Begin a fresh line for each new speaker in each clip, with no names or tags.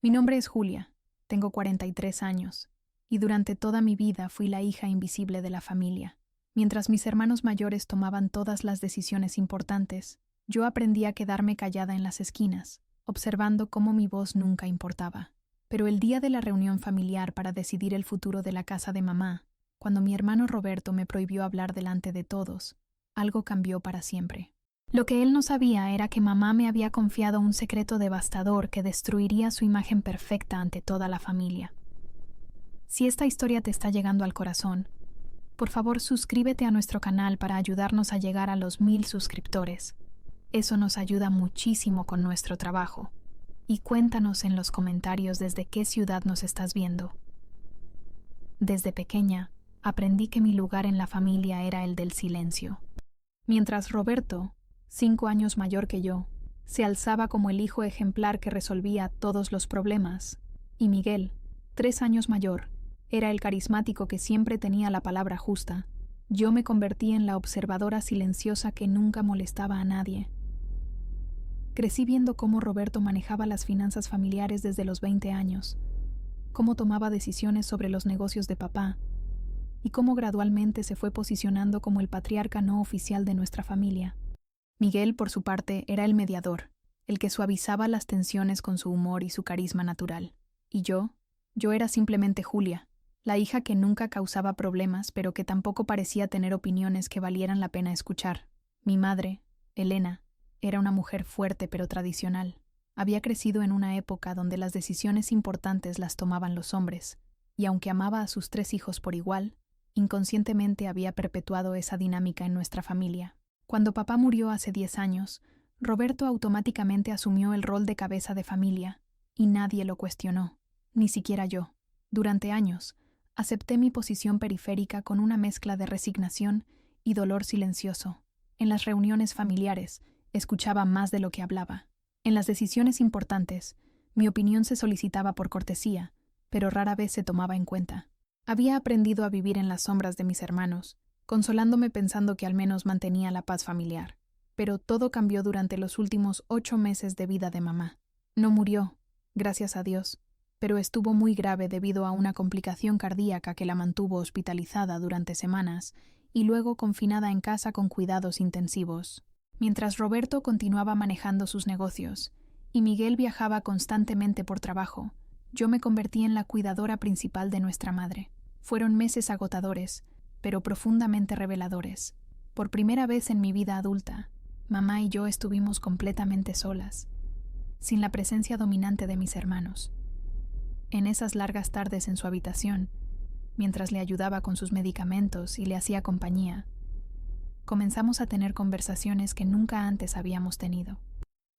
Mi nombre es Julia, tengo 43 años, y durante toda mi vida fui la hija invisible de la familia. Mientras mis hermanos mayores tomaban todas las decisiones importantes, yo aprendí a quedarme callada en las esquinas, observando cómo mi voz nunca importaba. Pero el día de la reunión familiar para decidir el futuro de la casa de mamá, cuando mi hermano Roberto me prohibió hablar delante de todos, algo cambió para siempre. Lo que él no sabía era que mamá me había confiado un secreto devastador que destruiría su imagen perfecta ante toda la familia. Si esta historia te está llegando al corazón, por favor suscríbete a nuestro canal para ayudarnos a llegar a los 1000 suscriptores. Eso nos ayuda muchísimo con nuestro trabajo. Y cuéntanos en los comentarios desde qué ciudad nos estás viendo. Desde pequeña, aprendí que mi lugar en la familia era el del silencio. Mientras Roberto, 5 años mayor que yo, se alzaba como el hijo ejemplar que resolvía todos los problemas, y Miguel, 3 años mayor, era el carismático que siempre tenía la palabra justa, yo me convertí en la observadora silenciosa que nunca molestaba a nadie. Crecí viendo cómo Roberto manejaba las finanzas familiares desde los 20 años, cómo tomaba decisiones sobre los negocios de papá, y cómo gradualmente se fue posicionando como el patriarca no oficial de nuestra familia. Miguel, por su parte, era el mediador, el que suavizaba las tensiones con su humor y su carisma natural. Y yo era simplemente Julia, la hija que nunca causaba problemas, pero que tampoco parecía tener opiniones que valieran la pena escuchar. Mi madre, Elena, era una mujer fuerte pero tradicional. Había crecido en una época donde las decisiones importantes las tomaban los hombres, y aunque amaba a sus 3 hijos por igual, inconscientemente había perpetuado esa dinámica en nuestra familia. Cuando papá murió hace 10 años, Roberto automáticamente asumió el rol de cabeza de familia, y nadie lo cuestionó, ni siquiera yo. Durante años, acepté mi posición periférica con una mezcla de resignación y dolor silencioso. En las reuniones familiares, escuchaba más de lo que hablaba. En las decisiones importantes, mi opinión se solicitaba por cortesía, pero rara vez se tomaba en cuenta. Había aprendido a vivir en las sombras de mis hermanos, consolándome pensando que al menos mantenía la paz familiar. Pero todo cambió durante los últimos 8 meses de vida de mamá. No murió, gracias a Dios, pero estuvo muy grave debido a una complicación cardíaca que la mantuvo hospitalizada durante semanas y luego confinada en casa con cuidados intensivos. Mientras Roberto continuaba manejando sus negocios y Miguel viajaba constantemente por trabajo, yo me convertí en la cuidadora principal de nuestra madre. Fueron meses agotadores, pero profundamente reveladores. Por primera vez en mi vida adulta, mamá y yo estuvimos completamente solas, sin la presencia dominante de mis hermanos. En esas largas tardes en su habitación, mientras le ayudaba con sus medicamentos y le hacía compañía, comenzamos a tener conversaciones que nunca antes habíamos tenido.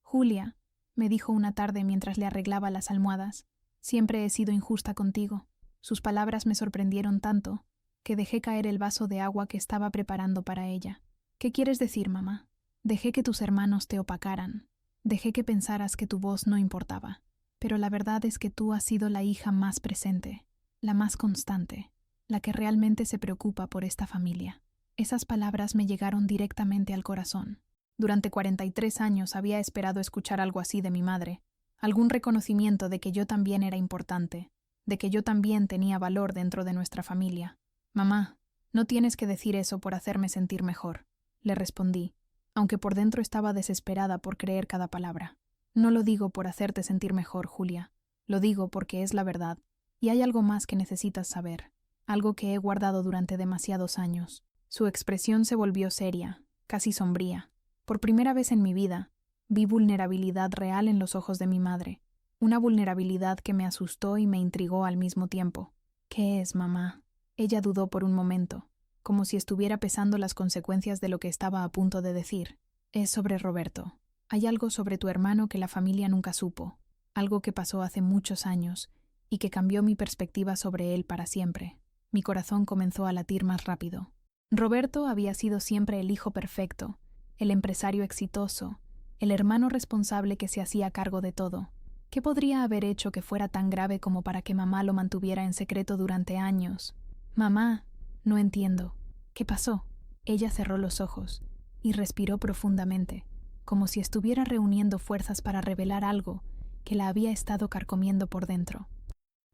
Julia, me dijo una tarde mientras le arreglaba las almohadas, siempre he sido injusta contigo. Sus palabras me sorprendieron tanto que dejé caer el vaso de agua que estaba preparando para ella. ¿Qué quieres decir, mamá? Dejé que tus hermanos te opacaran. Dejé que pensaras que tu voz no importaba. Pero la verdad es que tú has sido la hija más presente, la más constante, la que realmente se preocupa por esta familia. Esas palabras me llegaron directamente al corazón. Durante 43 años había esperado escuchar algo así de mi madre, algún reconocimiento de que yo también era importante, de que yo también tenía valor dentro de nuestra familia. Mamá, no tienes que decir eso por hacerme sentir mejor, le respondí, aunque por dentro estaba desesperada por creer cada palabra. No lo digo por hacerte sentir mejor, Julia, lo digo porque es la verdad, y hay algo más que necesitas saber, algo que he guardado durante demasiados años. Su expresión se volvió seria, casi sombría. Por primera vez en mi vida, vi vulnerabilidad real en los ojos de mi madre, una vulnerabilidad que me asustó y me intrigó al mismo tiempo. ¿Qué es, mamá? Ella dudó por un momento, como si estuviera pesando las consecuencias de lo que estaba a punto de decir. Es sobre Roberto. Hay algo sobre tu hermano que la familia nunca supo, algo que pasó hace muchos años y que cambió mi perspectiva sobre él para siempre. Mi corazón comenzó a latir más rápido. Roberto había sido siempre el hijo perfecto, el empresario exitoso, el hermano responsable que se hacía cargo de todo. ¿Qué podría haber hecho que fuera tan grave como para que mamá lo mantuviera en secreto durante años? Mamá, no entiendo. ¿Qué pasó? Ella cerró los ojos y respiró profundamente, como si estuviera reuniendo fuerzas para revelar algo que la había estado carcomiendo por dentro.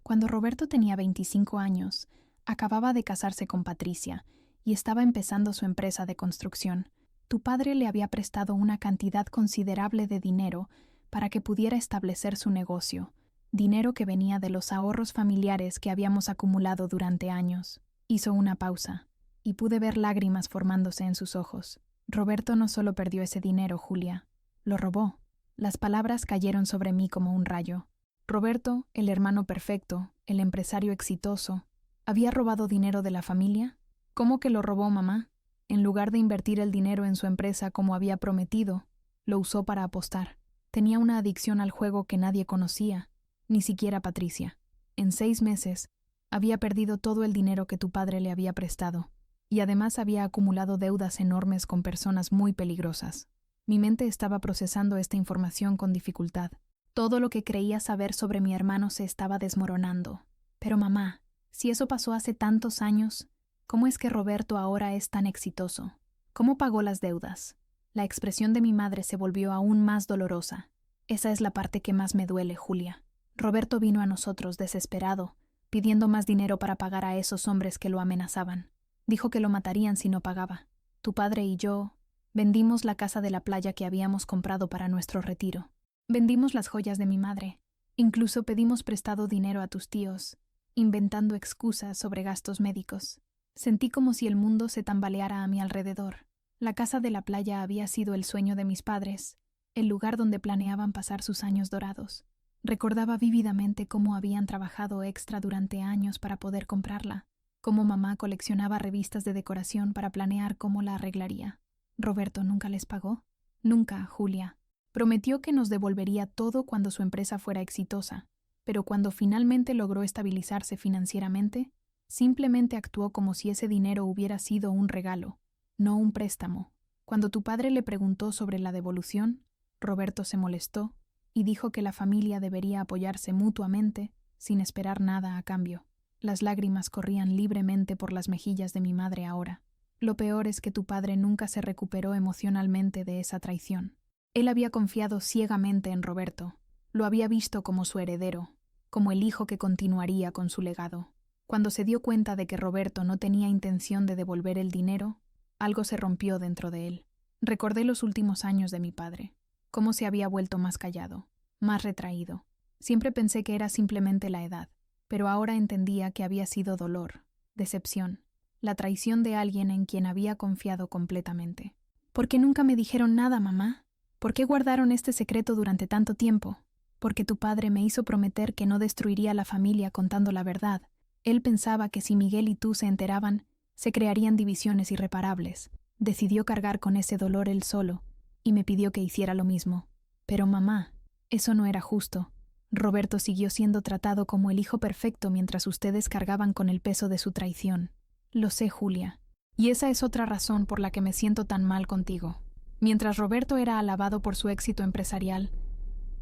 Cuando Roberto tenía 25 años, acababa de casarse con Patricia y estaba empezando su empresa de construcción. Tu padre le había prestado una cantidad considerable de dinero para que pudiera establecer su negocio, dinero que venía de los ahorros familiares que habíamos acumulado durante años. Hizo una pausa, y pude ver lágrimas formándose en sus ojos. Roberto no solo perdió ese dinero, Julia, lo robó. Las palabras cayeron sobre mí como un rayo. Roberto, el hermano perfecto, el empresario exitoso, ¿había robado dinero de la familia? ¿Cómo que lo robó, mamá? En lugar de invertir el dinero en su empresa como había prometido, lo usó para apostar. Tenía una adicción al juego que nadie conocía, ni siquiera Patricia. En 6 meses, había perdido todo el dinero que tu padre le había prestado, y además había acumulado deudas enormes con personas muy peligrosas. Mi mente estaba procesando esta información con dificultad. Todo lo que creía saber sobre mi hermano se estaba desmoronando. Pero mamá, si eso pasó hace tantos años, ¿cómo es que Roberto ahora es tan exitoso? ¿Cómo pagó las deudas? La expresión de mi madre se volvió aún más dolorosa. Esa es la parte que más me duele, Julia. Roberto vino a nosotros desesperado, pidiendo más dinero para pagar a esos hombres que lo amenazaban. Dijo que lo matarían si no pagaba. Tu padre y yo vendimos la casa de la playa que habíamos comprado para nuestro retiro. Vendimos las joyas de mi madre. Incluso pedimos prestado dinero a tus tíos, inventando excusas sobre gastos médicos. Sentí como si el mundo se tambaleara a mi alrededor. La casa de la playa había sido el sueño de mis padres, el lugar donde planeaban pasar sus años dorados. Recordaba vívidamente cómo habían trabajado extra durante años para poder comprarla, cómo mamá coleccionaba revistas de decoración para planear cómo la arreglaría. ¿Roberto nunca les pagó? Nunca, Julia. Prometió que nos devolvería todo cuando su empresa fuera exitosa, pero cuando finalmente logró estabilizarse financieramente, simplemente actuó como si ese dinero hubiera sido un regalo, no un préstamo. Cuando tu padre le preguntó sobre la devolución, Roberto se molestó y dijo que la familia debería apoyarse mutuamente sin esperar nada a cambio. Las lágrimas corrían libremente por las mejillas de mi madre ahora. Lo peor es que tu padre nunca se recuperó emocionalmente de esa traición. Él había confiado ciegamente en Roberto. Lo había visto como su heredero, como el hijo que continuaría con su legado. Cuando se dio cuenta de que Roberto no tenía intención de devolver el dinero, algo se rompió dentro de él. Recordé los últimos años de mi padre, cómo se había vuelto más callado, más retraído. Siempre pensé que era simplemente la edad, pero ahora entendía que había sido dolor, decepción, la traición de alguien en quien había confiado completamente. ¿Por qué nunca me dijeron nada, mamá? ¿Por qué guardaron este secreto durante tanto tiempo? Porque tu padre me hizo prometer que no destruiría la familia contando la verdad. Él pensaba que si Miguel y tú se enteraban, se crearían divisiones irreparables. Decidió cargar con ese dolor él solo, y me pidió que hiciera lo mismo. Pero mamá, eso no era justo. Roberto siguió siendo tratado como el hijo perfecto mientras ustedes cargaban con el peso de su traición. Lo sé, Julia. Y esa es otra razón por la que me siento tan mal contigo. Mientras Roberto era alabado por su éxito empresarial,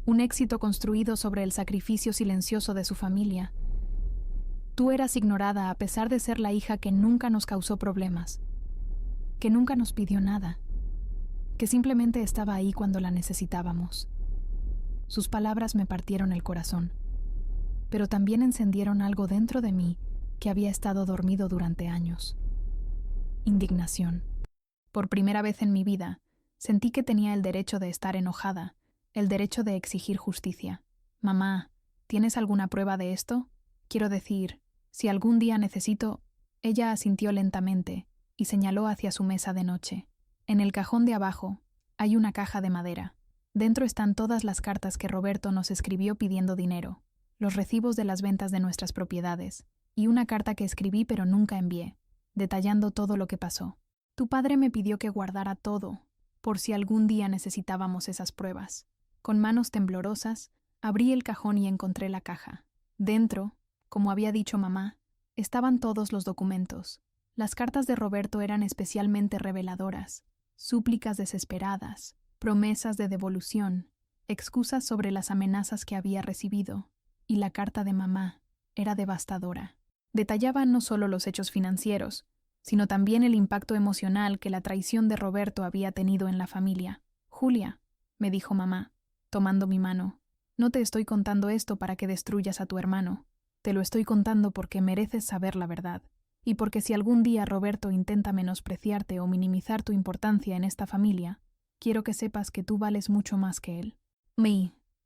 un éxito construido sobre el sacrificio silencioso de su familia, tú eras ignorada a pesar de ser la hija que nunca nos causó problemas, que nunca nos pidió nada, que simplemente estaba ahí cuando la necesitábamos. Sus palabras me partieron el corazón, pero también encendieron algo dentro de mí que había estado dormido durante años. Indignación. Por primera vez en mi vida, sentí que tenía el derecho de estar enojada, el derecho de exigir justicia. Mamá, ¿tienes alguna prueba de esto? Quiero decir, si algún día necesito... Ella asintió lentamente y señaló hacia su mesa de noche. En el cajón de abajo hay una caja de madera. Dentro están todas las cartas que Roberto nos escribió pidiendo dinero, los recibos de las ventas de nuestras propiedades, y una carta que escribí pero nunca envié, detallando todo lo que pasó. Tu padre me pidió que guardara todo, por si algún día necesitábamos esas pruebas. Con manos temblorosas, abrí el cajón y encontré la caja. Dentro, como había dicho mamá, estaban todos los documentos. Las cartas de Roberto eran especialmente reveladoras, súplicas desesperadas, promesas de devolución, excusas sobre las amenazas que había recibido, y la carta de mamá era devastadora. Detallaba no solo los hechos financieros, sino también el impacto emocional que la traición de Roberto había tenido en la familia. Julia, me dijo mamá, tomando mi mano, No te estoy contando esto para que destruyas a tu hermano. Te lo estoy contando porque mereces saber la verdad. Y porque si algún día Roberto intenta menospreciarte o minimizar tu importancia en esta familia, quiero que sepas que tú vales mucho más que él.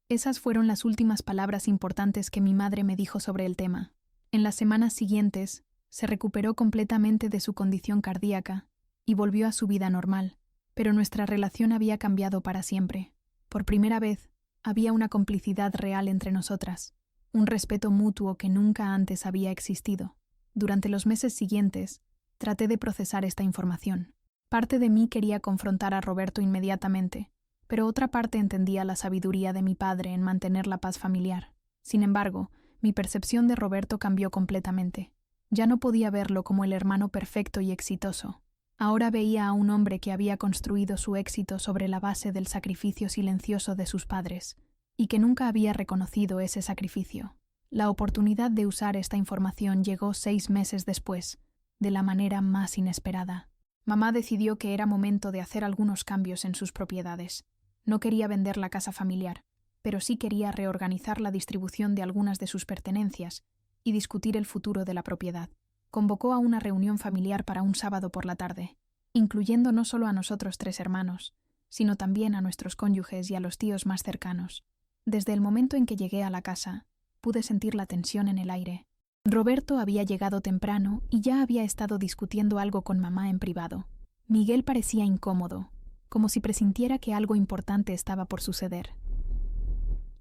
Esas fueron las últimas palabras importantes que mi madre me dijo sobre el tema. En las semanas siguientes, se recuperó completamente de su condición cardíaca y volvió a su vida normal, pero nuestra relación había cambiado para siempre. Por primera vez, había una complicidad real entre nosotras, un respeto mutuo que nunca antes había existido. Durante los meses siguientes, traté de procesar esta información. Parte de mí quería confrontar a Roberto inmediatamente, pero otra parte entendía la sabiduría de mi padre en mantener la paz familiar. Sin embargo, mi percepción de Roberto cambió completamente. Ya no podía verlo como el hermano perfecto y exitoso. Ahora veía a un hombre que había construido su éxito sobre la base del sacrificio silencioso de sus padres, y que nunca había reconocido ese sacrificio. La oportunidad de usar esta información llegó 6 meses después, de la manera más inesperada. Mamá decidió que era momento de hacer algunos cambios en sus propiedades. No quería vender la casa familiar, pero sí quería reorganizar la distribución de algunas de sus pertenencias y discutir el futuro de la propiedad. Convocó a una reunión familiar para un sábado por la tarde, incluyendo no solo a nosotros 3 hermanos, sino también a nuestros cónyuges y a los tíos más cercanos. Desde el momento en que llegué a la casa, pude sentir la tensión en el aire. Roberto había llegado temprano y ya había estado discutiendo algo con mamá en privado. Miguel parecía incómodo, como si presintiera que algo importante estaba por suceder.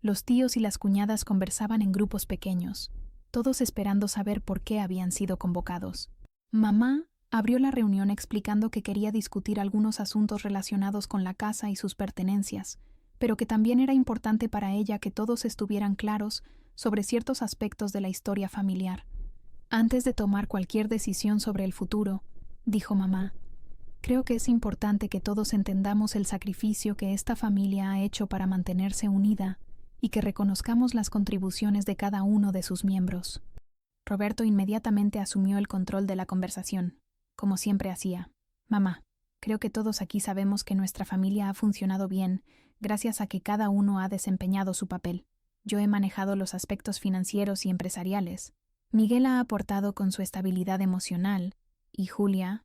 Los tíos y las cuñadas conversaban en grupos pequeños, todos esperando saber por qué habían sido convocados. Mamá abrió la reunión explicando que quería discutir algunos asuntos relacionados con la casa y sus pertenencias, pero que también era importante para ella que todos estuvieran claros sobre ciertos aspectos de la historia familiar. Antes de tomar cualquier decisión sobre el futuro, dijo mamá, creo que es importante que todos entendamos el sacrificio que esta familia ha hecho para mantenerse unida y que reconozcamos las contribuciones de cada uno de sus miembros. Roberto inmediatamente asumió el control de la conversación, como siempre hacía. Mamá, creo que todos aquí sabemos que nuestra familia ha funcionado bien gracias a que cada uno ha desempeñado su papel. Yo he manejado los aspectos financieros y empresariales. Miguel ha aportado con su estabilidad emocional y Julia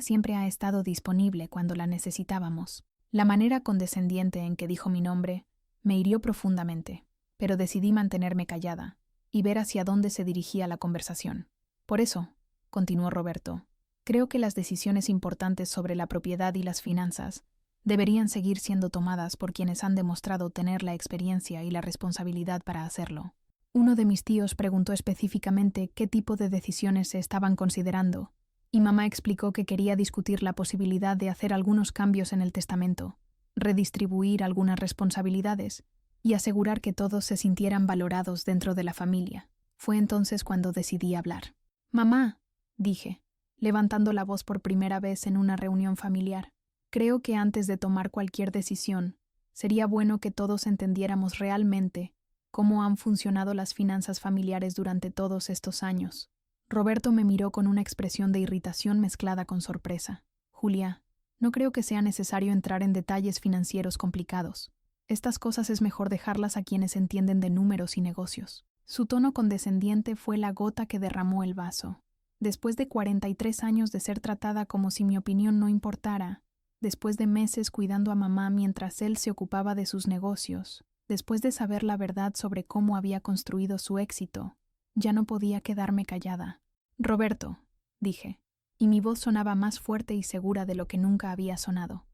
siempre ha estado disponible cuando la necesitábamos. La manera condescendiente en que dijo mi nombre me hirió profundamente, pero decidí mantenerme callada y ver hacia dónde se dirigía la conversación. Por eso, continuó Roberto, creo que las decisiones importantes sobre la propiedad y las finanzas deberían seguir siendo tomadas por quienes han demostrado tener la experiencia y la responsabilidad para hacerlo. Uno de mis tíos preguntó específicamente qué tipo de decisiones se estaban considerando, y mamá explicó que quería discutir la posibilidad de hacer algunos cambios en el testamento, redistribuir algunas responsabilidades y asegurar que todos se sintieran valorados dentro de la familia. Fue entonces cuando decidí hablar. Mamá, dije, levantando la voz por primera vez en una reunión familiar, creo que antes de tomar cualquier decisión, sería bueno que todos entendiéramos realmente cómo han funcionado las finanzas familiares durante todos estos años. Roberto me miró con una expresión de irritación mezclada con sorpresa. Julia, no creo que sea necesario entrar en detalles financieros complicados. Estas cosas es mejor dejarlas a quienes entienden de números y negocios. Su tono condescendiente fue la gota que derramó el vaso. Después de 43 años de ser tratada como si mi opinión no importara, después de meses cuidando a mamá mientras él se ocupaba de sus negocios, después de saber la verdad sobre cómo había construido su éxito, ya no podía quedarme callada. Roberto, dije, y mi voz sonaba más fuerte y segura de lo que nunca había sonado.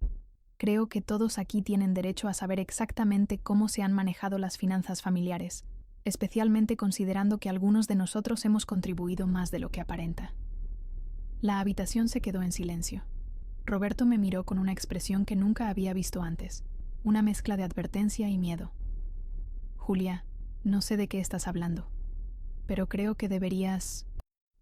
Creo que todos aquí tienen derecho a saber exactamente cómo se han manejado las finanzas familiares, especialmente considerando que algunos de nosotros hemos contribuido más de lo que aparenta. La habitación se quedó en silencio. Roberto me miró con una expresión que nunca había visto antes, una mezcla de advertencia y miedo. Julia, no sé de qué estás hablando, pero creo que deberías...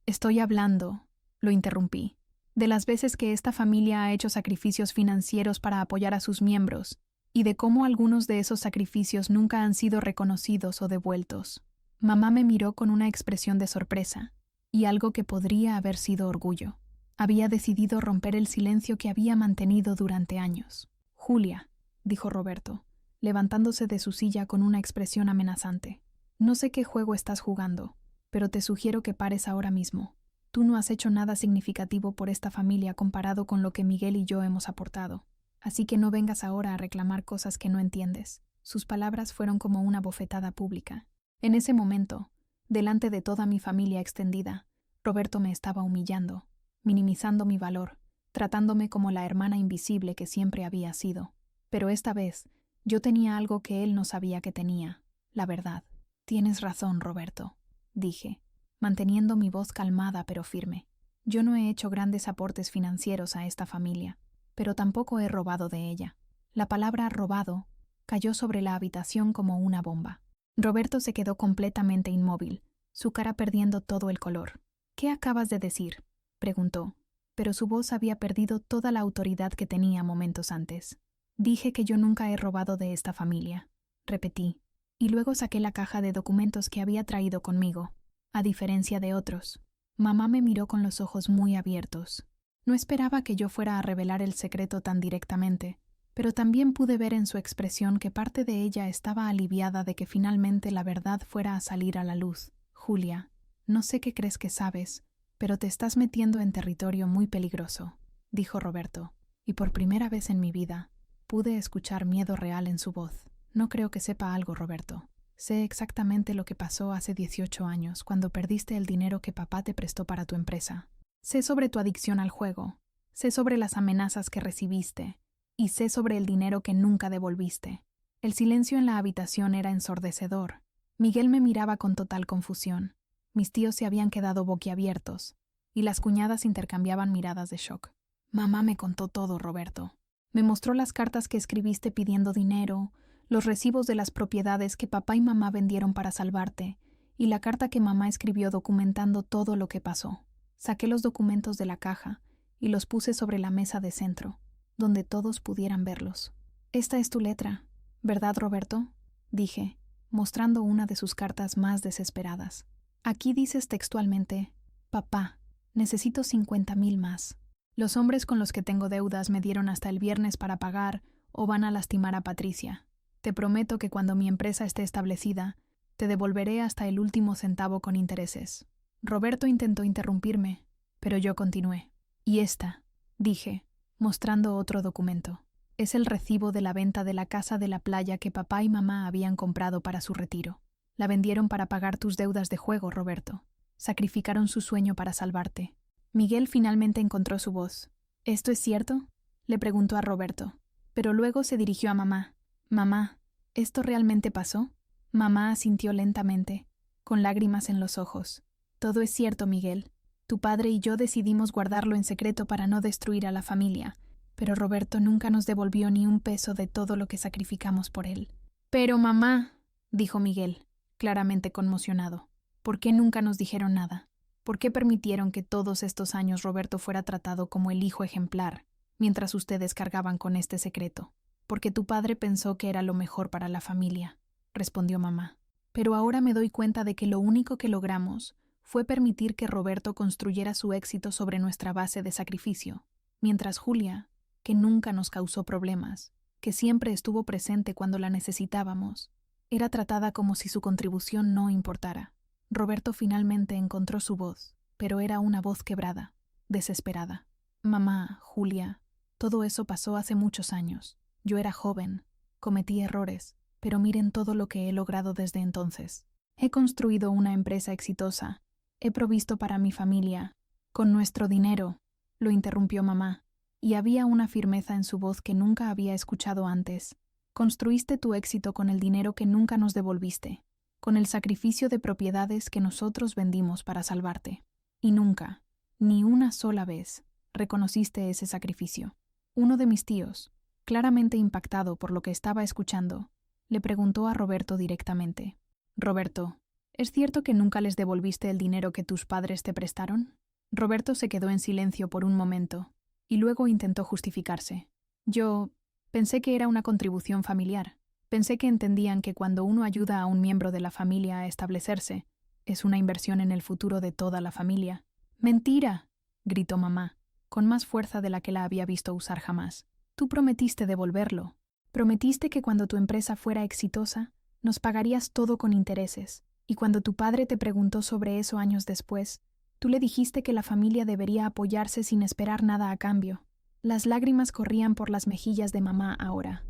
Estoy hablando, lo interrumpí, de las veces que esta familia ha hecho sacrificios financieros para apoyar a sus miembros, y de cómo algunos de esos sacrificios nunca han sido reconocidos o devueltos. Mamá me miró con una expresión de sorpresa, y algo que podría haber sido orgullo. Había decidido romper el silencio que había mantenido durante años. Julia, dijo Roberto, levantándose de su silla con una expresión amenazante. No sé qué juego estás jugando, pero te sugiero que pares ahora mismo. Tú no has hecho nada significativo por esta familia comparado con lo que Miguel y yo hemos aportado. Así que no vengas ahora a reclamar cosas que no entiendes. Sus palabras fueron como una bofetada pública. En ese momento, delante de toda mi familia extendida, Roberto me estaba humillando, minimizando mi valor, tratándome como la hermana invisible que siempre había sido. Pero esta vez, yo tenía algo que él no sabía que tenía, la verdad. Tienes razón, Roberto, dije, manteniendo mi voz calmada pero firme. Yo no he hecho grandes aportes financieros a esta familia, pero tampoco he robado de ella. La palabra robado cayó sobre la habitación como una bomba. Roberto se quedó completamente inmóvil, su cara perdiendo todo el color. ¿Qué acabas de decir?, preguntó, pero su voz había perdido toda la autoridad que tenía momentos antes. Dije que yo nunca he robado de esta familia, repetí, y luego saqué la caja de documentos que había traído conmigo. A diferencia de otros, mamá me miró con los ojos muy abiertos. No esperaba que yo fuera a revelar el secreto tan directamente, pero también pude ver en su expresión que parte de ella estaba aliviada de que finalmente la verdad fuera a salir a la luz. Julia, no sé qué crees que sabes, pero te estás metiendo en territorio muy peligroso, dijo Roberto, y por primera vez en mi vida pude escuchar miedo real en su voz. No creo que sepa algo, Roberto. Sé exactamente lo que pasó hace 18 años, cuando perdiste el dinero que papá te prestó para tu empresa. Sé sobre tu adicción al juego, sé sobre las amenazas que recibiste, y sé sobre el dinero que nunca devolviste. El silencio en la habitación era ensordecedor. Miguel me miraba con total confusión. Mis tíos se habían quedado boquiabiertos, y las cuñadas intercambiaban miradas de shock. Mamá me contó todo, Roberto. Me mostró las cartas que escribiste pidiendo dinero, los recibos de las propiedades que papá y mamá vendieron para salvarte, y la carta que mamá escribió documentando todo lo que pasó. Saqué los documentos de la caja y los puse sobre la mesa de centro, donde todos pudieran verlos. Esta es tu letra, ¿verdad, Roberto?, dije, mostrando una de sus cartas más desesperadas. Aquí dices textualmente: papá, necesito 50,000 más. Los hombres con los que tengo deudas me dieron hasta el viernes para pagar o van a lastimar a Patricia. Te prometo que cuando mi empresa esté establecida, te devolveré hasta el último centavo con intereses. Roberto intentó interrumpirme, pero yo continué. Y esta, dije, mostrando otro documento, es el recibo de la venta de la casa de la playa que papá y mamá habían comprado para su retiro. La vendieron para pagar tus deudas de juego, Roberto. Sacrificaron su sueño para salvarte. Miguel finalmente encontró su voz. ¿Esto es cierto?, le preguntó a Roberto, pero luego se dirigió a mamá. Mamá, ¿esto realmente pasó? Mamá asintió lentamente, con lágrimas en los ojos. Todo es cierto, Miguel. Tu padre y yo decidimos guardarlo en secreto para no destruir a la familia, pero Roberto nunca nos devolvió ni un peso de todo lo que sacrificamos por él. Pero mamá, dijo Miguel, claramente conmocionado, ¿por qué nunca nos dijeron nada? ¿Por qué permitieron que todos estos años Roberto fuera tratado como el hijo ejemplar, mientras ustedes cargaban con este secreto? Porque tu padre pensó que era lo mejor para la familia, respondió mamá. Pero ahora me doy cuenta de que lo único que logramos fue permitir que Roberto construyera su éxito sobre nuestra base de sacrificio, mientras Julia, que nunca nos causó problemas, que siempre estuvo presente cuando la necesitábamos, era tratada como si su contribución no importara. Roberto finalmente encontró su voz, pero era una voz quebrada, desesperada. Mamá, Julia, todo eso pasó hace muchos años. Yo era joven, cometí errores, pero miren todo lo que he logrado desde entonces. He construido una empresa exitosa, he provisto para mi familia, con nuestro dinero, lo interrumpió mamá, y había una firmeza en su voz que nunca había escuchado antes. Construiste tu éxito con el dinero que nunca nos devolviste, con el sacrificio de propiedades que nosotros vendimos para salvarte. Y nunca, ni una sola vez, reconociste ese sacrificio. Uno de mis tíos, claramente impactado por lo que estaba escuchando, le preguntó a Roberto directamente: Roberto, ¿es cierto que nunca les devolviste el dinero que tus padres te prestaron? Roberto se quedó en silencio por un momento, y luego intentó justificarse. Yo pensé que era una contribución familiar. Pensé que entendían que cuando uno ayuda a un miembro de la familia a establecerse, es una inversión en el futuro de toda la familia. ¡Mentira!, gritó mamá, con más fuerza de la que la había visto usar jamás. Tú prometiste devolverlo. Prometiste que cuando tu empresa fuera exitosa, nos pagarías todo con intereses, y cuando tu padre te preguntó sobre eso años después, tú le dijiste que la familia debería apoyarse sin esperar nada a cambio. Las lágrimas corrían por las mejillas de mamá ahora.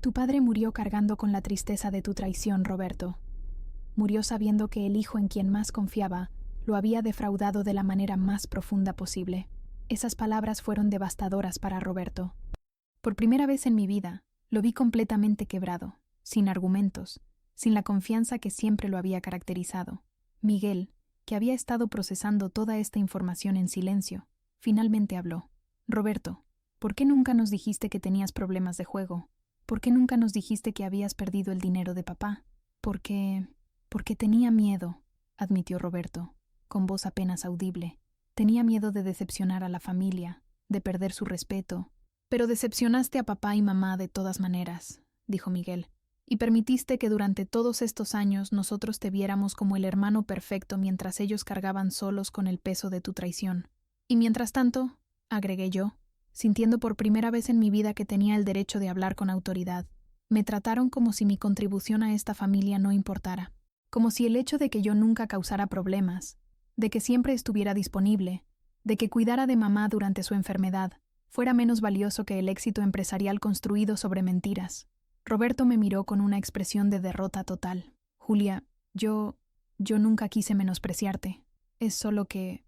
Tu padre murió cargando con la tristeza de tu traición, Roberto. Murió sabiendo que el hijo en quien más confiaba lo había defraudado de la manera más profunda posible. Esas palabras fueron devastadoras para Roberto. Por primera vez en mi vida, lo vi completamente quebrado, sin argumentos, sin la confianza que siempre lo había caracterizado. Miguel, que había estado procesando toda esta información en silencio, finalmente habló. Roberto, ¿por qué nunca nos dijiste que tenías problemas de juego? ¿Por qué nunca nos dijiste que habías perdido el dinero de papá? Porque tenía miedo, admitió Roberto, con voz apenas audible. Tenía miedo de decepcionar a la familia, de perder su respeto. Pero decepcionaste a papá y mamá de todas maneras, dijo Miguel, y permitiste que durante todos estos años nosotros te viéramos como el hermano perfecto mientras ellos cargaban solos con el peso de tu traición. Y mientras tanto, agregué yo, sintiendo por primera vez en mi vida que tenía el derecho de hablar con autoridad, me trataron como si mi contribución a esta familia no importara, como si el hecho de que yo nunca causara problemas, de que siempre estuviera disponible, de que cuidara de mamá durante su enfermedad, fuera menos valioso que el éxito empresarial construido sobre mentiras. Roberto me miró con una expresión de derrota total. Julia, yo nunca quise menospreciarte. Es solo que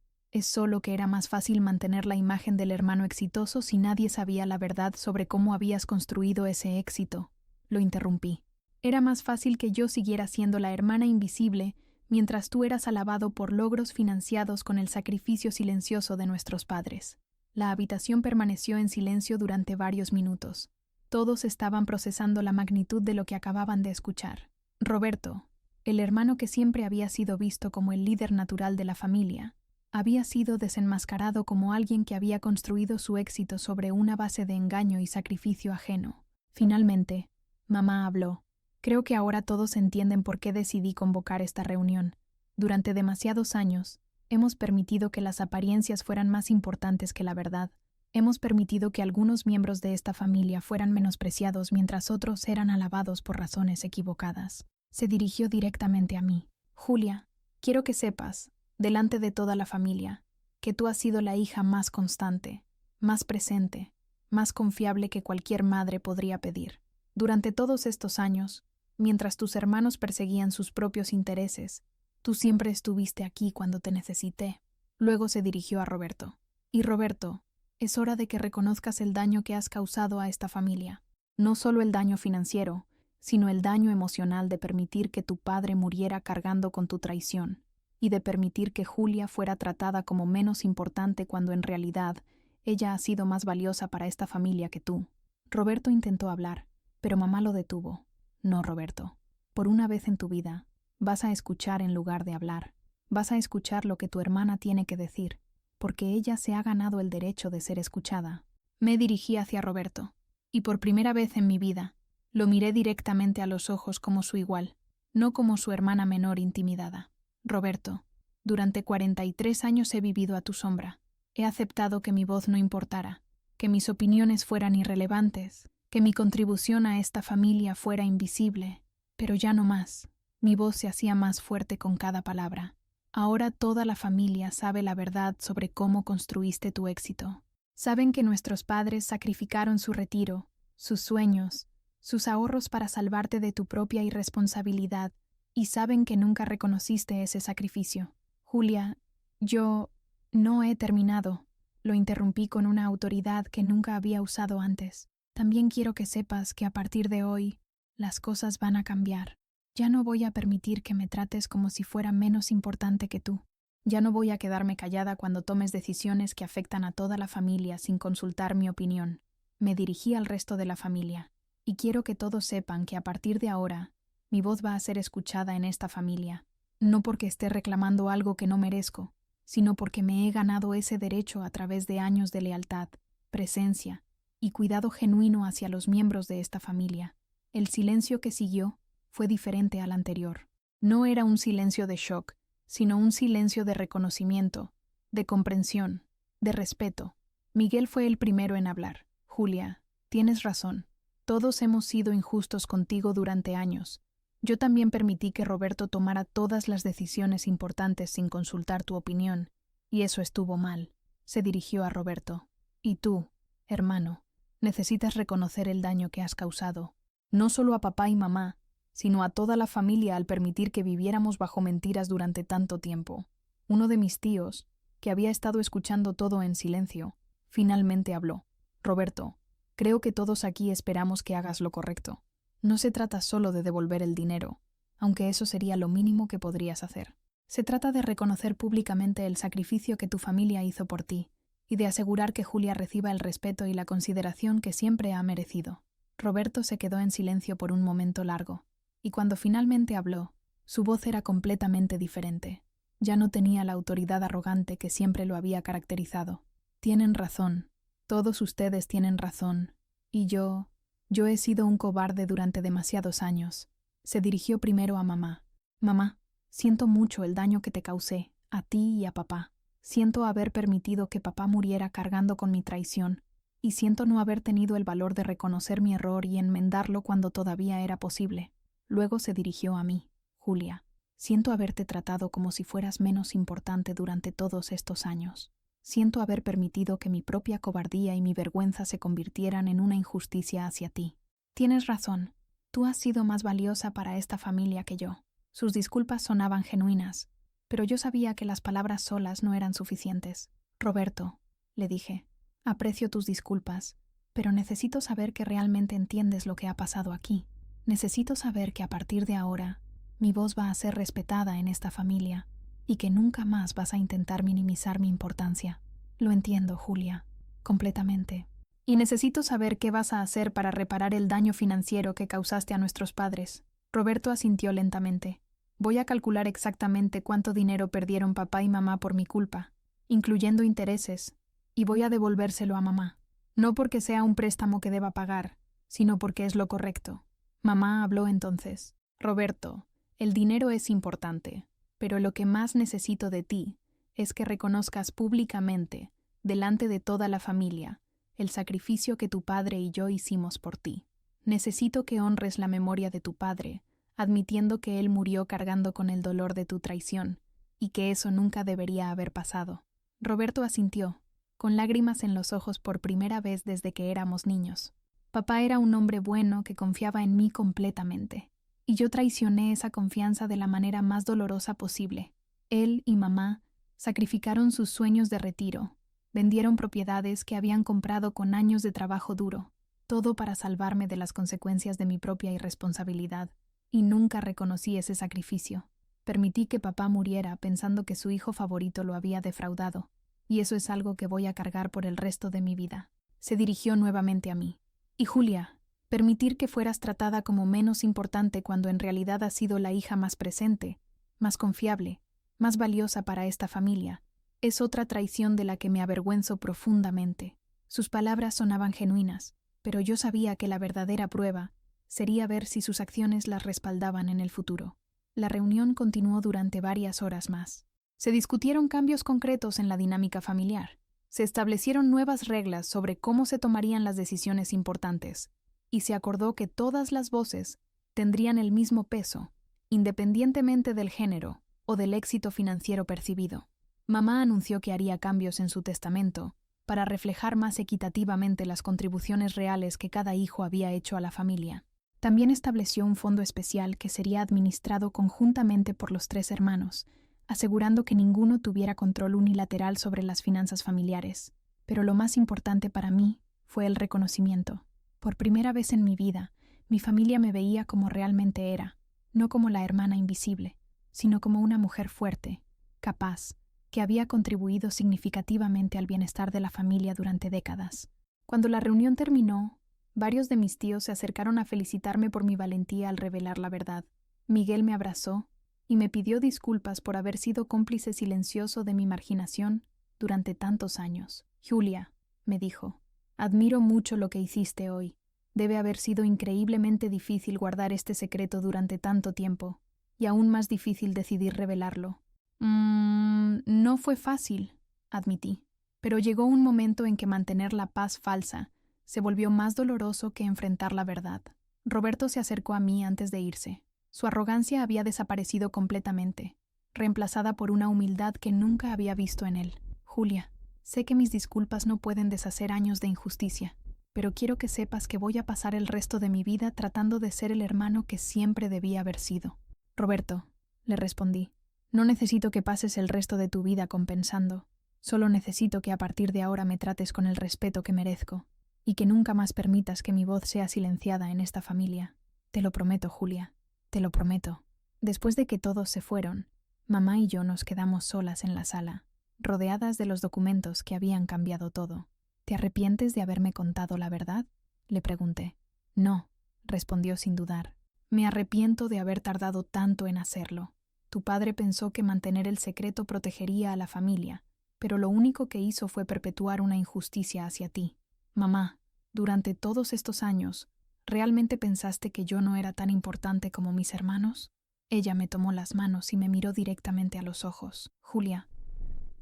era más fácil mantener la imagen del hermano exitoso si nadie sabía la verdad sobre cómo habías construido ese éxito. Lo interrumpí. Era más fácil que yo siguiera siendo la hermana invisible mientras tú eras alabado por logros financiados con el sacrificio silencioso de nuestros padres. La habitación permaneció en silencio durante varios minutos. Todos estaban procesando la magnitud de lo que acababan de escuchar. Roberto, el hermano que siempre había sido visto como el líder natural de la familia, había sido desenmascarado como alguien que había construido su éxito sobre una base de engaño y sacrificio ajeno. Finalmente, mamá habló. Creo que ahora todos entienden por qué decidí convocar esta reunión. Durante demasiados años, hemos permitido que las apariencias fueran más importantes que la verdad. Hemos permitido que algunos miembros de esta familia fueran menospreciados mientras otros eran alabados por razones equivocadas. Se dirigió directamente a mí. Julia, quiero que sepas, delante de toda la familia, que tú has sido la hija más constante, más presente, más confiable que cualquier madre podría pedir. Durante todos estos años, mientras tus hermanos perseguían sus propios intereses, tú siempre estuviste aquí cuando te necesité. Luego se dirigió a Roberto. Y Roberto, es hora de que reconozcas el daño que has causado a esta familia. No solo el daño financiero, sino el daño emocional de permitir que tu padre muriera cargando con tu traición, y de permitir que Julia fuera tratada como menos importante cuando en realidad ella ha sido más valiosa para esta familia que tú. Roberto intentó hablar, pero mamá lo detuvo. No, Roberto. Por una vez en tu vida, vas a escuchar en lugar de hablar. Vas a escuchar lo que tu hermana tiene que decir, porque ella se ha ganado el derecho de ser escuchada. Me dirigí hacia Roberto, y por primera vez en mi vida, lo miré directamente a los ojos como su igual, no como su hermana menor intimidada. Roberto, durante 43 años he vivido a tu sombra. He aceptado que mi voz no importara, que mis opiniones fueran irrelevantes, que mi contribución a esta familia fuera invisible, pero ya no más. Mi voz se hacía más fuerte con cada palabra. Ahora toda la familia sabe la verdad sobre cómo construiste tu éxito. Saben que nuestros padres sacrificaron su retiro, sus sueños, sus ahorros para salvarte de tu propia irresponsabilidad, y saben que nunca reconociste ese sacrificio. Julia, yo no he terminado. Lo interrumpí con una autoridad que nunca había usado antes. También quiero que sepas que a partir de hoy, las cosas van a cambiar. Ya no voy a permitir que me trates como si fuera menos importante que tú. Ya no voy a quedarme callada cuando tomes decisiones que afectan a toda la familia sin consultar mi opinión. Me dirigí al resto de la familia, y quiero que todos sepan que a partir de ahora, mi voz va a ser escuchada en esta familia, no porque esté reclamando algo que no merezco, sino porque me he ganado ese derecho a través de años de lealtad, presencia y cuidado genuino hacia los miembros de esta familia. El silencio que siguió fue diferente al anterior. No era un silencio de shock, sino un silencio de reconocimiento, de comprensión, de respeto. Miguel fue el primero en hablar. Julia, tienes razón. Todos hemos sido injustos contigo durante años. Yo también permití que Roberto tomara todas las decisiones importantes sin consultar tu opinión, y eso estuvo mal. Se dirigió a Roberto. Y tú, hermano, necesitas reconocer el daño que has causado, no solo a papá y mamá, sino a toda la familia al permitir que viviéramos bajo mentiras durante tanto tiempo. Uno de mis tíos, que había estado escuchando todo en silencio, finalmente habló. Roberto, creo que todos aquí esperamos que hagas lo correcto. No se trata solo de devolver el dinero, aunque eso sería lo mínimo que podrías hacer. Se trata de reconocer públicamente el sacrificio que tu familia hizo por ti y de asegurar que Julia reciba el respeto y la consideración que siempre ha merecido. Roberto se quedó en silencio por un momento largo, y cuando finalmente habló, su voz era completamente diferente. Ya no tenía la autoridad arrogante que siempre lo había caracterizado. Tienen razón, todos ustedes tienen razón, y yo he sido un cobarde durante demasiados años. Se dirigió primero a mamá. Mamá, siento mucho el daño que te causé, a ti y a papá. Siento haber permitido que papá muriera cargando con mi traición, y siento no haber tenido el valor de reconocer mi error y enmendarlo cuando todavía era posible. Luego se dirigió a mí. Julia, siento haberte tratado como si fueras menos importante durante todos estos años. Siento haber permitido que mi propia cobardía y mi vergüenza se convirtieran en una injusticia hacia ti. Tienes razón, tú has sido más valiosa para esta familia que yo. Sus disculpas sonaban genuinas, pero yo sabía que las palabras solas no eran suficientes. Roberto, le dije, aprecio tus disculpas, pero necesito saber que realmente entiendes lo que ha pasado aquí. Necesito saber que a partir de ahora, mi voz va a ser respetada en esta familia y que nunca más vas a intentar minimizar mi importancia. Lo entiendo, Julia, completamente. Y necesito saber qué vas a hacer para reparar el daño financiero que causaste a nuestros padres. Roberto asintió lentamente. Voy a calcular exactamente cuánto dinero perdieron papá y mamá por mi culpa, incluyendo intereses, y voy a devolvérselo a mamá. No porque sea un préstamo que deba pagar, sino porque es lo correcto. Mamá habló entonces. Roberto, el dinero es importante, pero lo que más necesito de ti es que reconozcas públicamente, delante de toda la familia, el sacrificio que tu padre y yo hicimos por ti. Necesito que honres la memoria de tu padre, admitiendo que él murió cargando con el dolor de tu traición, y que eso nunca debería haber pasado. Roberto asintió, con lágrimas en los ojos por primera vez desde que éramos niños. Papá era un hombre bueno que confiaba en mí completamente, y yo traicioné esa confianza de la manera más dolorosa posible. Él y mamá sacrificaron sus sueños de retiro, vendieron propiedades que habían comprado con años de trabajo duro, todo para salvarme de las consecuencias de mi propia irresponsabilidad. Y nunca reconocí ese sacrificio. Permití que papá muriera pensando que su hijo favorito lo había defraudado, y eso es algo que voy a cargar por el resto de mi vida. Se dirigió nuevamente a mí. Y Julia, permitir que fueras tratada como menos importante cuando en realidad has sido la hija más presente, más confiable, más valiosa para esta familia, es otra traición de la que me avergüenzo profundamente. Sus palabras sonaban genuinas, pero yo sabía que la verdadera prueba sería ver si sus acciones las respaldaban en el futuro. La reunión continuó durante varias horas más. Se discutieron cambios concretos en la dinámica familiar. Se establecieron nuevas reglas sobre cómo se tomarían las decisiones importantes, y se acordó que todas las voces tendrían el mismo peso, independientemente del género o del éxito financiero percibido. Mamá anunció que haría cambios en su testamento para reflejar más equitativamente las contribuciones reales que cada hijo había hecho a la familia. También estableció un fondo especial que sería administrado conjuntamente por los 3 hermanos, asegurando que ninguno tuviera control unilateral sobre las finanzas familiares. Pero lo más importante para mí fue el reconocimiento. Por primera vez en mi vida, mi familia me veía como realmente era, no como la hermana invisible, sino como una mujer fuerte, capaz, que había contribuido significativamente al bienestar de la familia durante décadas. Cuando la reunión terminó, varios de mis tíos se acercaron a felicitarme por mi valentía al revelar la verdad. Miguel me abrazó y me pidió disculpas por haber sido cómplice silencioso de mi marginación durante tantos años. Julia, me dijo, admiro mucho lo que hiciste hoy. Debe haber sido increíblemente difícil guardar este secreto durante tanto tiempo, y aún más difícil decidir revelarlo. No fue fácil, admití, pero llegó un momento en que mantener la paz falsa se volvió más doloroso que enfrentar la verdad. Roberto se acercó a mí antes de irse. Su arrogancia había desaparecido completamente, reemplazada por una humildad que nunca había visto en él. Julia, sé que mis disculpas no pueden deshacer años de injusticia, pero quiero que sepas que voy a pasar el resto de mi vida tratando de ser el hermano que siempre debía haber sido. Roberto, le respondí, no necesito que pases el resto de tu vida compensando. Solo necesito que a partir de ahora me trates con el respeto que merezco, y que nunca más permitas que mi voz sea silenciada en esta familia. Te lo prometo, Julia, te lo prometo. Después de que todos se fueron, mamá y yo nos quedamos solas en la sala, rodeadas de los documentos que habían cambiado todo. ¿Te arrepientes de haberme contado la verdad?, le pregunté. No, respondió sin dudar. Me arrepiento de haber tardado tanto en hacerlo. Tu padre pensó que mantener el secreto protegería a la familia, pero lo único que hizo fue perpetuar una injusticia hacia ti. Mamá, durante todos estos años, ¿realmente pensaste que yo no era tan importante como mis hermanos? Ella me tomó las manos y me miró directamente a los ojos. Julia,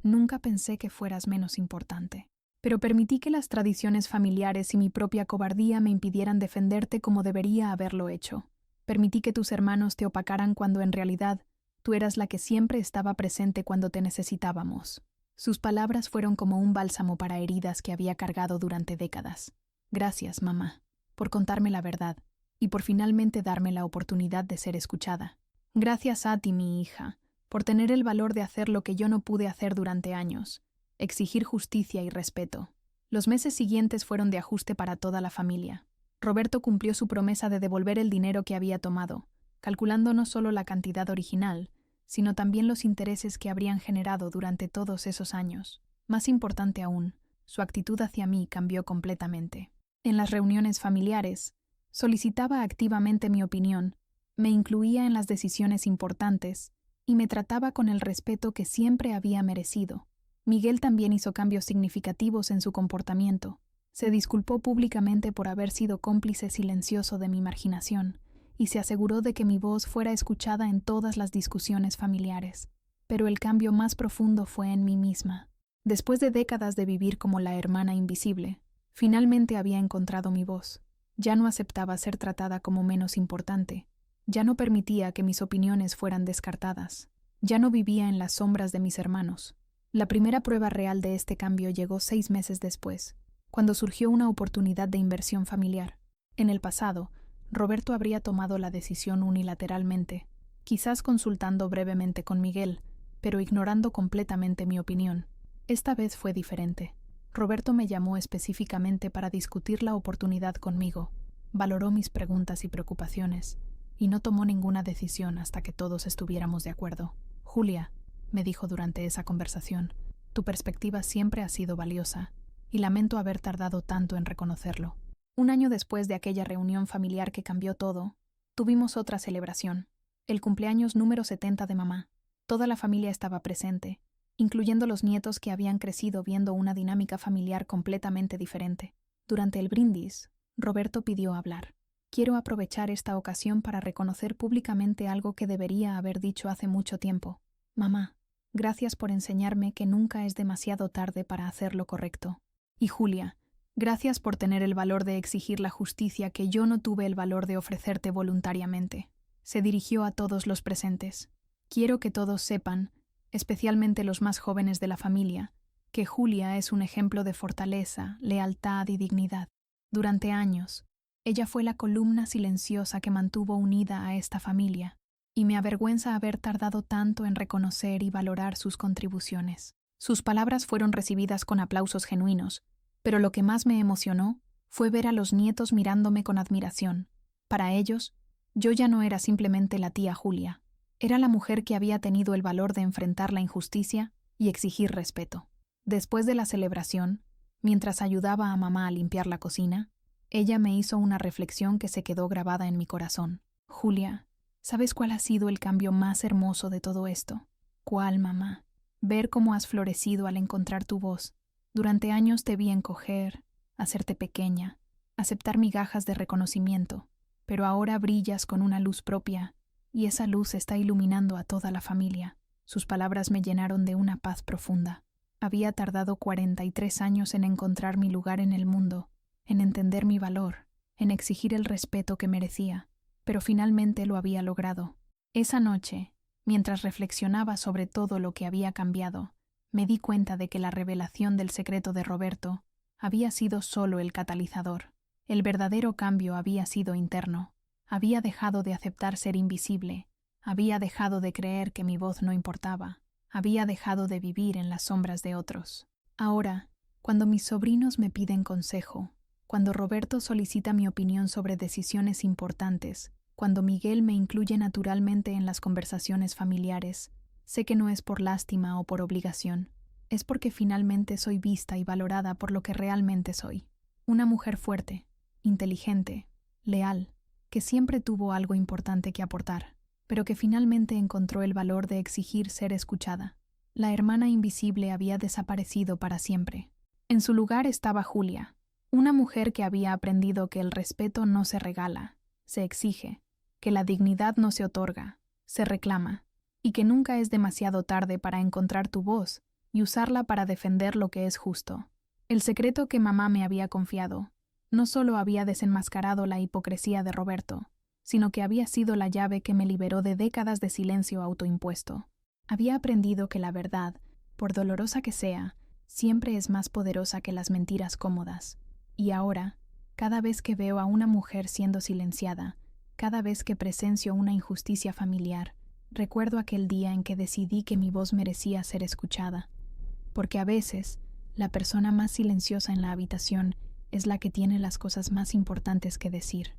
nunca pensé que fueras menos importante, pero permití que las tradiciones familiares y mi propia cobardía me impidieran defenderte como debería haberlo hecho. Permití que tus hermanos te opacaran cuando en realidad tú eras la que siempre estaba presente cuando te necesitábamos. Sus palabras fueron como un bálsamo para heridas que había cargado durante décadas. Gracias, mamá, por contarme la verdad y por finalmente darme la oportunidad de ser escuchada. Gracias a ti, mi hija, por tener el valor de hacer lo que yo no pude hacer durante años, exigir justicia y respeto. Los meses siguientes fueron de ajuste para toda la familia. Roberto cumplió su promesa de devolver el dinero que había tomado, calculando no solo la cantidad original, sino también los intereses que habrían generado durante todos esos años. Más importante aún, su actitud hacia mí cambió completamente. En las reuniones familiares, solicitaba activamente mi opinión, me incluía en las decisiones importantes y me trataba con el respeto que siempre había merecido. Miguel también hizo cambios significativos en su comportamiento. Se disculpó públicamente por haber sido cómplice silencioso de mi marginación y se aseguró de que mi voz fuera escuchada en todas las discusiones familiares. Pero el cambio más profundo fue en mí misma. Después de décadas de vivir como la hermana invisible, finalmente había encontrado mi voz. Ya no aceptaba ser tratada como menos importante. Ya no permitía que mis opiniones fueran descartadas. Ya no vivía en las sombras de mis hermanos. La primera prueba real de este cambio llegó 6 meses después, cuando surgió una oportunidad de inversión familiar. En el pasado, Roberto habría tomado la decisión unilateralmente, quizás consultando brevemente con Miguel, pero ignorando completamente mi opinión. Esta vez fue diferente. Roberto me llamó específicamente para discutir la oportunidad conmigo, valoró mis preguntas y preocupaciones, y no tomó ninguna decisión hasta que todos estuviéramos de acuerdo. Julia, me dijo durante esa conversación, tu perspectiva siempre ha sido valiosa, y lamento haber tardado tanto en reconocerlo. 1 año después de aquella reunión familiar que cambió todo, tuvimos otra celebración, el cumpleaños número 70 de mamá. Toda la familia estaba presente, incluyendo los nietos que habían crecido viendo una dinámica familiar completamente diferente. Durante el brindis, Roberto pidió hablar. Quiero aprovechar esta ocasión para reconocer públicamente algo que debería haber dicho hace mucho tiempo. Mamá, gracias por enseñarme que nunca es demasiado tarde para hacer lo correcto. Y Julia, gracias por tener el valor de exigir la justicia que yo no tuve el valor de ofrecerte voluntariamente. Se dirigió a todos los presentes. Quiero que todos sepan, especialmente los más jóvenes de la familia, que Julia es un ejemplo de fortaleza, lealtad y dignidad. Durante años, ella fue la columna silenciosa que mantuvo unida a esta familia, y me avergüenza haber tardado tanto en reconocer y valorar sus contribuciones. Sus palabras fueron recibidas con aplausos genuinos, pero lo que más me emocionó fue ver a los nietos mirándome con admiración. Para ellos, yo ya no era simplemente la tía Julia, era la mujer que había tenido el valor de enfrentar la injusticia y exigir respeto. Después de la celebración, mientras ayudaba a mamá a limpiar la cocina, ella me hizo una reflexión que se quedó grabada en mi corazón. Julia, ¿sabes cuál ha sido el cambio más hermoso de todo esto? ¿Cuál, mamá? Ver cómo has florecido al encontrar tu voz. Durante años te vi encoger, hacerte pequeña, aceptar migajas de reconocimiento, pero ahora brillas con una luz propia, y esa luz está iluminando a toda la familia. Sus palabras me llenaron de una paz profunda. Había tardado 43 años en encontrar mi lugar en el mundo, en entender mi valor, en exigir el respeto que merecía, pero finalmente lo había logrado. Esa noche, mientras reflexionaba sobre todo lo que había cambiado, me di cuenta de que la revelación del secreto de Roberto había sido solo el catalizador. El verdadero cambio había sido interno. Había dejado de aceptar ser invisible, había dejado de creer que mi voz no importaba, había dejado de vivir en las sombras de otros. Ahora, cuando mis sobrinos me piden consejo, cuando Roberto solicita mi opinión sobre decisiones importantes, cuando Miguel me incluye naturalmente en las conversaciones familiares, sé que no es por lástima o por obligación, es porque finalmente soy vista y valorada por lo que realmente soy. Una mujer fuerte, inteligente, leal, que siempre tuvo algo importante que aportar, pero que finalmente encontró el valor de exigir ser escuchada. La hermana invisible había desaparecido para siempre. En su lugar estaba Julia, una mujer que había aprendido que el respeto no se regala, se exige, que la dignidad no se otorga, se reclama, y que nunca es demasiado tarde para encontrar tu voz y usarla para defender lo que es justo. El secreto que mamá me había confiado no solo había desenmascarado la hipocresía de Roberto, sino que había sido la llave que me liberó de décadas de silencio autoimpuesto. Había aprendido que la verdad, por dolorosa que sea, siempre es más poderosa que las mentiras cómodas. Y ahora, cada vez que veo a una mujer siendo silenciada, cada vez que presencio una injusticia familiar, recuerdo aquel día en que decidí que mi voz merecía ser escuchada. Porque a veces, la persona más silenciosa en la habitación es la que tiene las cosas más importantes que decir.